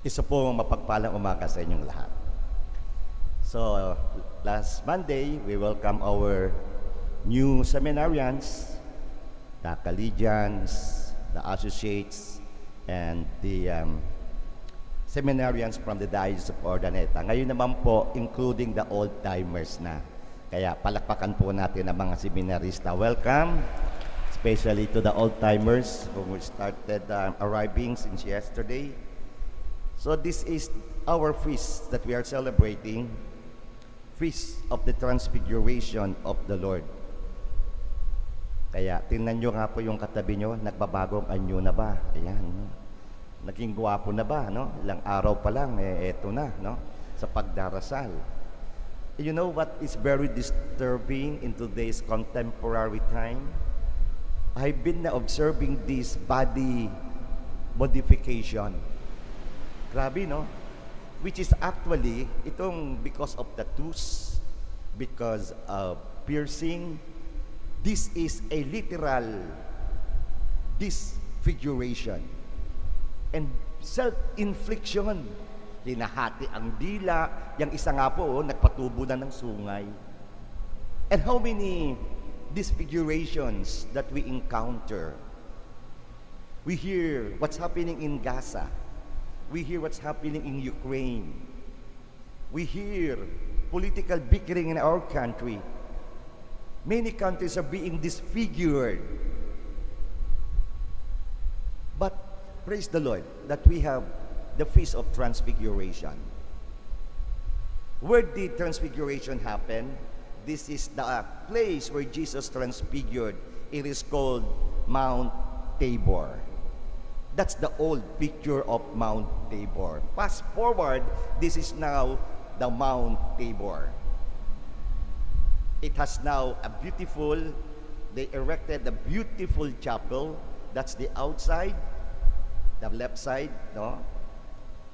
Isa po mapagpalang umaga sa inyong lahat. So, last Monday, we welcome our new seminarians, the collegians, the associates, and the seminarians from the Diocese of Urdaneta. Ngayon naman po, including the old-timers na. Kaya palakpakan po natin ang mga seminarista. Welcome, especially to the old-timers who started arriving since yesterday. So this is our feast that we are celebrating, Feast of the Transfiguration of the Lord. Kaya tingnan nyo nga po yung katabi nyo, nagbabagong anyo na ba? Ayan, no? Naging gwapo na ba? No? Ilang araw pa lang, eto na, no? Sa pagdarasal. You know what is very disturbing in today's contemporary time? I've been observing this body modification. Grabe, no? Which is actually, itong because of tattoos, because of piercing, this is a literal disfiguration and self-infliction. Hinahati ang dila, yung isa nga po, nagpatubo na ng sungay. And how many disfigurations that we encounter? We hear what's happening in Gaza. We hear what's happening in Ukraine. We hear political bickering in our country. Many countries are being disfigured. But praise the Lord that we have the Feast of Transfiguration. Where did Transfiguration happen? This is the place where Jesus transfigured. It is called Mount Tabor. That's the old picture of Mount Tabor. Fast forward, this is now the Mount Tabor. It has now a beautiful, they erected a beautiful chapel. That's the outside, the left side, no?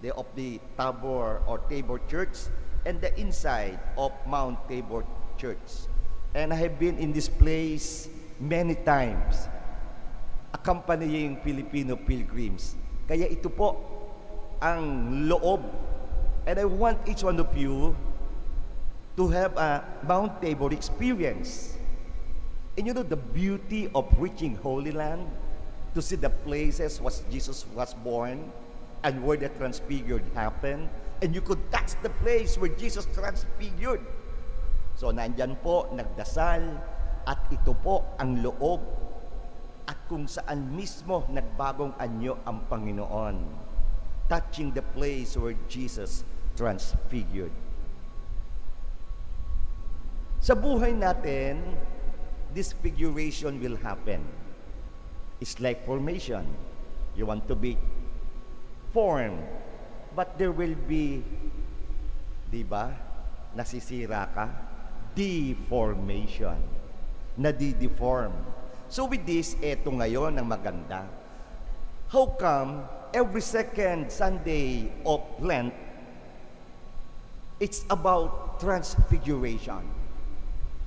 Of the Tabor or Tabor Church, and the inside of Mount Tabor Church. And I have been in this place many times, accompanying Filipino pilgrims. Kaya ito po ang loob. And I want each one of you to have a Mount Tabor experience. And you know the beauty of reaching Holy Land, to see the places where Jesus was born and where the transfigured happened. And you could touch the place where Jesus transfigured. So nandyan po, nagdasal, at ito po ang loob at kung saan mismo nagbagong anyo ang Panginoon, touching the place where Jesus transfigured. Sa buhay natin, disfiguration will happen. It's like formation. You want to be formed, but there will be, di ba, nasisira ka, deformation, nadi-deform. So with this, eto ngayon ang maganda. How come every second Sunday of Lent, it's about transfiguration?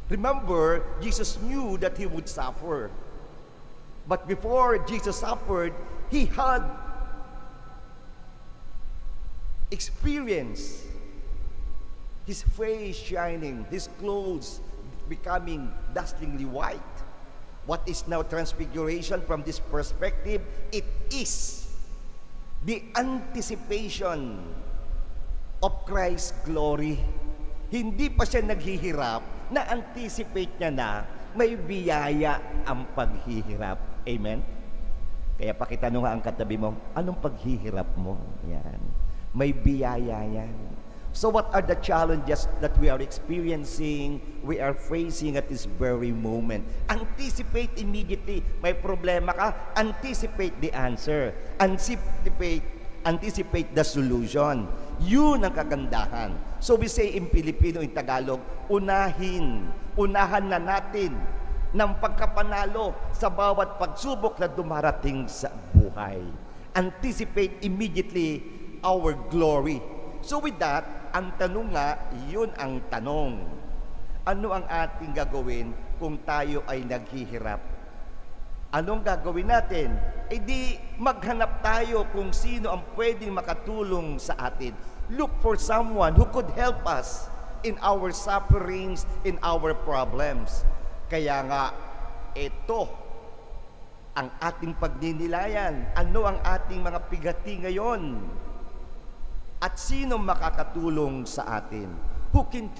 Remember, Jesus knew that He would suffer. But before Jesus suffered, He had experienced His face shining, His clothes becoming dazzlingly white. What is now transfiguration from this perspective? It is the anticipation of Christ's glory. Hindi pa siya naghihirap, na-anticipate niya na may biyaya ang paghihirap. Amen? Kaya pakitanong nga ang katabi mo, anong paghihirap mo? Yan. May biyaya yan. So what are the challenges that we are experiencing, we are facing at this very moment? Anticipate immediately. May problema ka, anticipate the answer. Anticipate the solution. Yun ang kagandahan. So we say in Filipino, in Tagalog, unahan na natin ng pagkapanalo sa bawat pagsubok na dumarating sa buhay. Anticipate immediately our glory. So with that, ang tanong nga, yun ang tanong. Ano ang ating gagawin kung tayo ay naghihirap? Anong gagawin natin? eh di maghanap tayo kung sino ang pwedeng makatulong sa atin. Look for someone who could help us in our sufferings, in our problems. Kaya nga, ito ang ating pagninilayan. Ano ang ating mga pigati ngayon? At sino makakatulong sa atin? Who can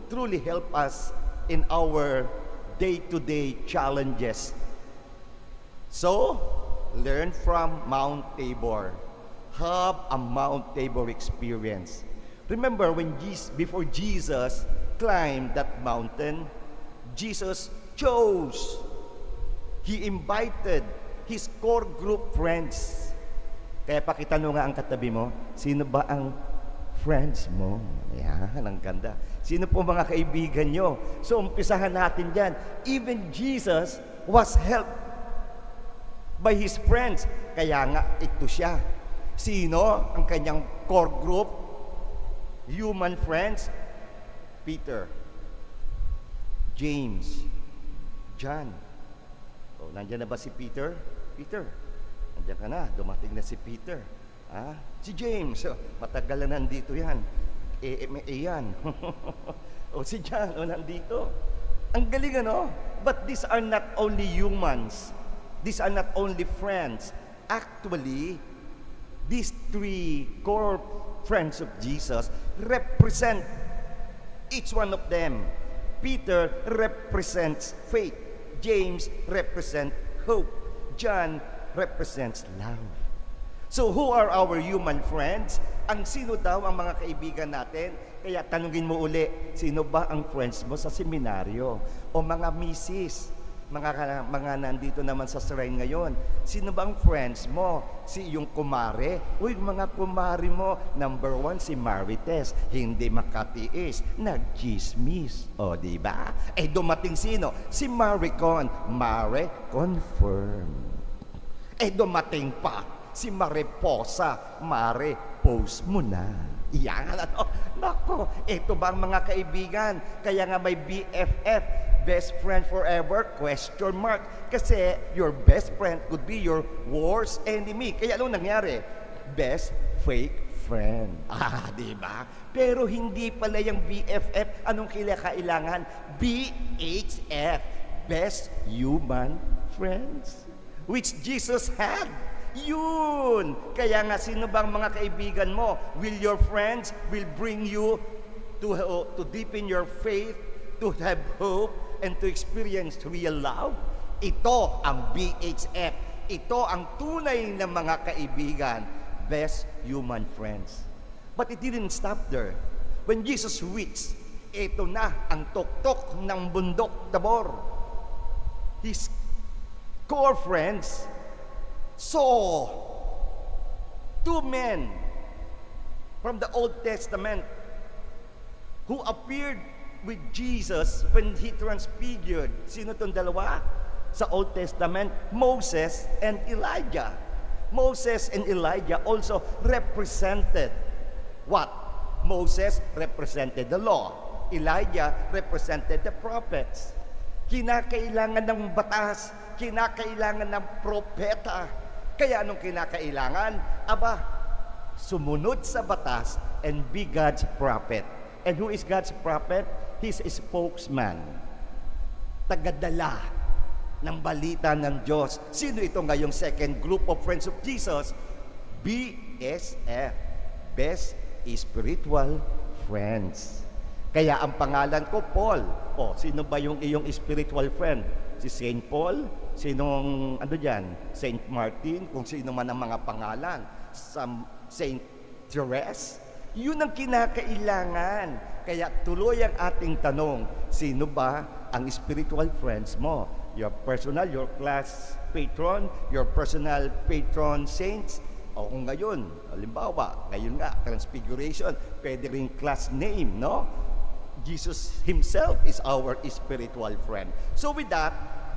truly help us in our day-to-day challenges? So, learn from Mount Tabor. Have a Mount Tabor experience. Remember when before Jesus climbed that mountain, Jesus chose. He invited his core group friends. Kaya pakitanong nga ang katabi mo, sino ba ang friends mo? Yan, ang ganda. Sino po mga kaibigan nyo? So, umpisahan natin dyan. Even Jesus was helped by his friends. Kaya nga, ito siya. Sino ang kanyang core group? Human friends? Peter, James, John. O, nandiyan na ba si Peter? Peter, nandiyan ka na. Dumating na si Peter. Si James, matagal na nandito yan. Yan. O si John, nandito. Ang galing, ano? But these are not only humans. These are not only friends. Actually, these three core friends of Jesus represent each one of them. Peter represents faith. James represents hope. John represents love. So who are our human friends? Ang sino daw ang mga kaibigan natin? Kaya tanungin mo uli, sino ba ang friends mo sa seminaryo? O mga misis, mga nandito naman sa shrine ngayon, sino ba ang friends mo? Si yung kumare? Uy, mga kumare mo, number 1 si Marites, hindi makatiis, nag-chismis. O, diba? Eh, dumating sino? Si Maricon, Mare confirm. Eh, dumating pa si Mariposa, Mare, post mo na. Yan, ano? Nako, ito ba ang mga kaibigan? Kaya nga may BFF, best friend forever, question mark. Kasi your best friend could be your worst enemy. Kaya ano nangyari? Best fake friend. Di ba? Pero hindi pala yung BFF. Anong kailangan? BHF, best human friends. Which Jesus had. Yun! Kaya nga, sino bang mga kaibigan mo? Will your friends will bring you to deepen your faith, to have hope, and to experience real love? Ito ang BHF. Ito ang tunay na mga kaibigan. Best human friends. But it didn't stop there. When Jesus reached, ito na ang tuktok ng bundok Tabor. His core friends saw two men from the Old Testament who appeared with Jesus when he transfigured. Sino itong dalawa? Sa Old Testament, Moses and Elijah. Moses and Elijah also represented what? Moses represented the law. Elijah represented the prophets. Kinakailangan ng batas, kinakailangan ng propeta. Kaya anong kinakailangan? Aba, sumunod sa batas and be God's prophet. And who is God's prophet? He's a spokesman. Tagadala ng balita ng Diyos. Sino ito ngayong second group of friends of Jesus? BSF, Best Spiritual Friends. Kaya ang pangalan ko, Paul. O, sino ba yung iyong spiritual friend? Si Saint Paul? Sinong, ano dyan? Saint Martin? Kung sino man ang mga pangalan. Saint Therese? Yun ang kinakailangan. Kaya tuloy ang ating tanong, sino ba ang spiritual friends mo? Your personal, your class patron, your personal patron saints? O kung ngayon, halimbawa, ngayon nga, Transfiguration, pwede rin class name, no? Jesus himself is our spiritual friend. So with that,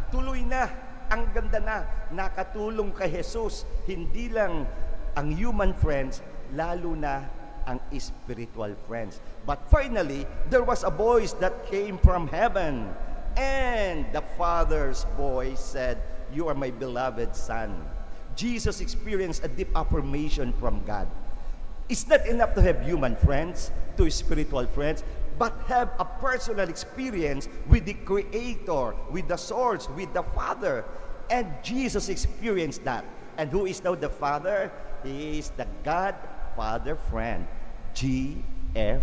tuloy na, ang ganda na, nakatulong kay Jesus, hindi lang ang human friends, lalo na ang spiritual friends. But finally, there was a voice that came from heaven, and the Father's voice said, "You are my beloved Son. Jesus experienced a deep affirmation from God. It's not enough to have human friends, to spiritual friends, but have a personal experience with the Creator, with the Source, with the Father. And Jesus experienced that. And who is now the Father? He is the God Father Friend, GFF.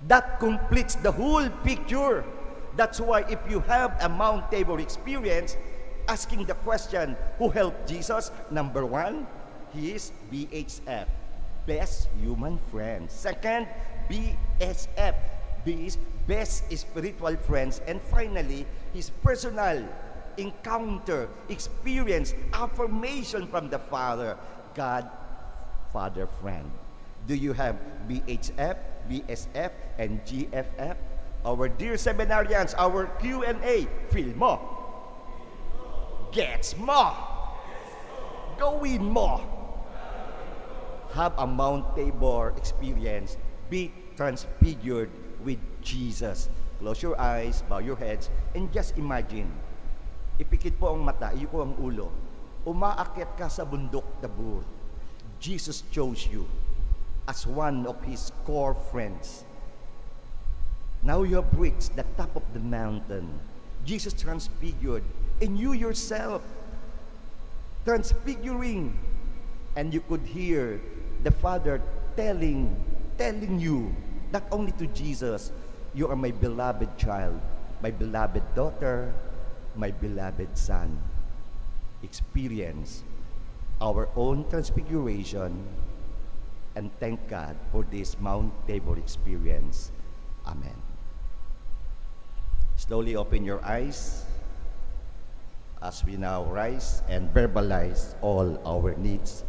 That completes the whole picture. That's why if you have a Mount Tabor experience, asking the question, who helped Jesus? Number one, he is BHF, best human friend. Second, BSF, B is best spiritual friends. And finally, his personal encounter, experience, affirmation from the Father, God, Father, Friend. Do you have BHF, BSF, and GFF? Our dear seminarians, our Q&A, feel mo, gets mo, gawin mo. Have a Mount Tabor experience. Be transfigured with Jesus. Close your eyes, bow your heads, and just imagine. Ipikit po ang mata, iyo ko ang ulo. Umaakyat ka sa bundok Tabor. Jesus chose you as one of His core friends. Now you have reached the top of the mountain. Jesus transfigured, and you yourself transfiguring. And you could hear the Father telling you, not only to Jesus, you are my beloved child, my beloved daughter, my beloved son. Experience our own transfiguration, and thank God for this Mount Tabor experience. Amen. Slowly open your eyes as we now rise and verbalize all our needs